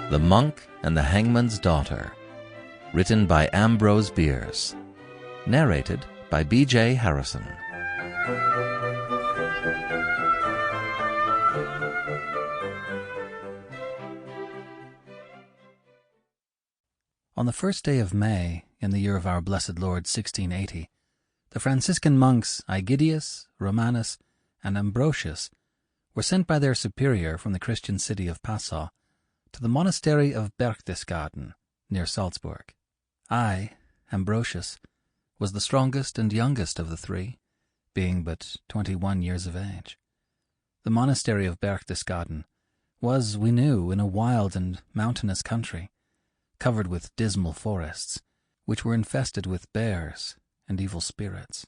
The Monk and the Hangman's Daughter, written by Ambrose Bierce, narrated by B.J.Harrison. On the first day of May, in the year of our blessed Lord 1680, the Franciscan monks Aegidius, Romanus, and Ambrosius were sent by their superior from the Christian city of Passau to the monastery of Berchtesgaden, near Salzburg. I, Ambrosius, was the strongest and youngest of the three, being but 21 years of age. The monastery of Berchtesgaden was, we knew, in a wild and mountainous country, covered with dismal forests, which were infested with bears and evil spirits,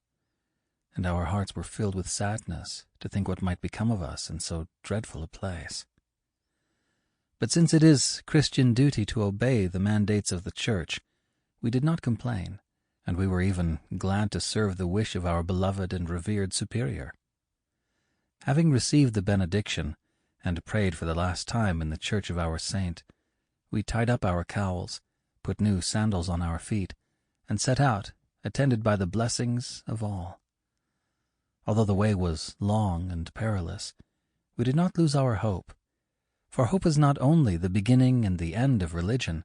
and our hearts were filled with sadness to think what might become of us in so dreadful a place. But since it is Christian duty to obey the mandates of the Church, we did not complain, and we were even glad to serve the wish of our beloved and revered superior. Having received the benediction, and prayed for the last time in the church of our saint, we tied up our cowls, put new sandals on our feet, and set out, attended by the blessings of all. Although the way was long and perilous, we did not lose our hope, for hope is not only the beginning and the end of religion,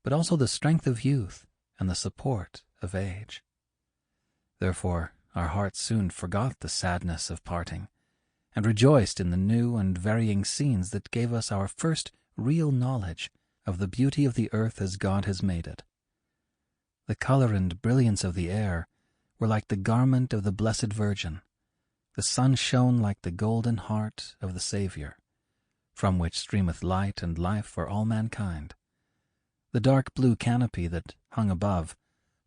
but also the strength of youth and the support of age. Therefore our hearts soon forgot the sadness of parting, and rejoiced in the new and varying scenes that gave us our first real knowledge of the beauty of the earth as God has made it. The color and brilliance of the air were like the garment of the Blessed Virgin. The sun shone like the golden heart of the Savior, from which streameth light and life for all mankind. The dark blue canopy that hung above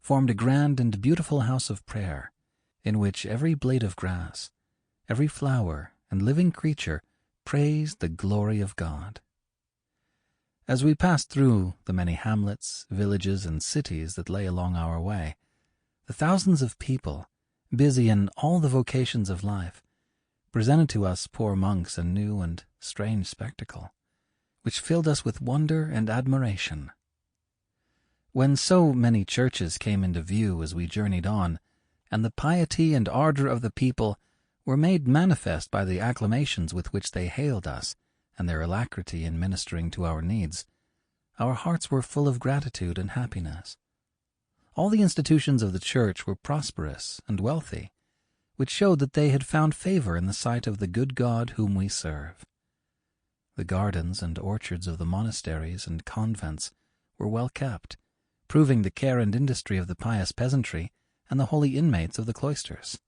formed a grand and beautiful house of prayer, in which every blade of grass, every flower and living creature praised the glory of God. As we passed through the many hamlets, villages, and cities that lay along our way, the thousands of people, busy in all the vocations of life, presented to us poor monks a new and strange spectacle, which filled us with wonder and admiration. When so many churches came into view as we journeyed on, and the piety and ardor of the people were made manifest by the acclamations with which they hailed us, and their alacrity in ministering to our needs, our hearts were full of gratitude and happiness. All the institutions of the Church were prosperous and wealthy, which showed that they had found favor in the sight of the good God whom we serve. The gardens and orchards of the monasteries and convents were well kept, proving the care and industry of the pious peasantry and the holy inmates of the cloisters.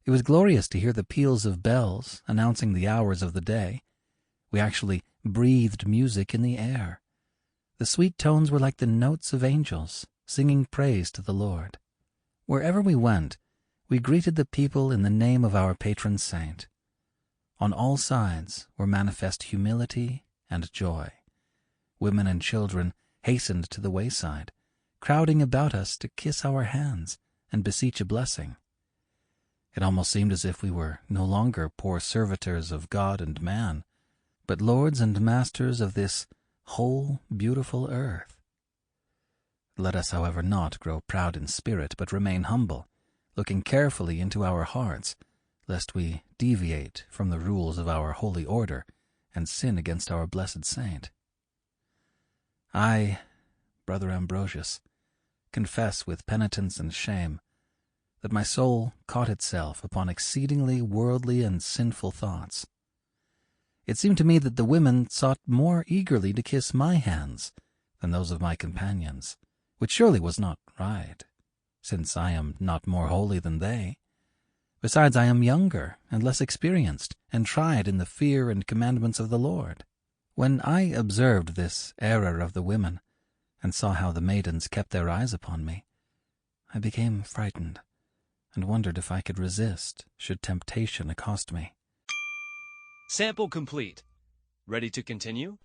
It was glorious to hear the peals of bells announcing the hours of the day. We actually breathed music in the air. The sweet tones were like the notes of angels, singing praise to the Lord. Wherever we went, we greeted the people in the name of our patron saint. On all sides were manifest humility and joy. Women and children hastened to the wayside, crowding about us to kiss our hands and beseech a blessing. It almost seemed as if we were no longer poor servitors of God and man, but lords and masters of this whole beautiful earth. Let us, however, not grow proud in spirit, but remain humble, looking carefully into our hearts, lest we deviate from the rules of our holy order and sin against our blessed saint. I, Brother Ambrosius, confess with penitence and shame that my soul caught itself upon exceedingly worldly and sinful thoughts. It seemed to me that the women sought more eagerly to kiss my hands than those of my companions, which surely was not right, since I am not more holy than they. Besides, I am younger and less experienced, and tried in the fear and commandments of the Lord. When I observed this error of the women, and saw how the maidens kept their eyes upon me, I became frightened, and wondered if I could resist should temptation accost me. Sample complete. Ready to continue?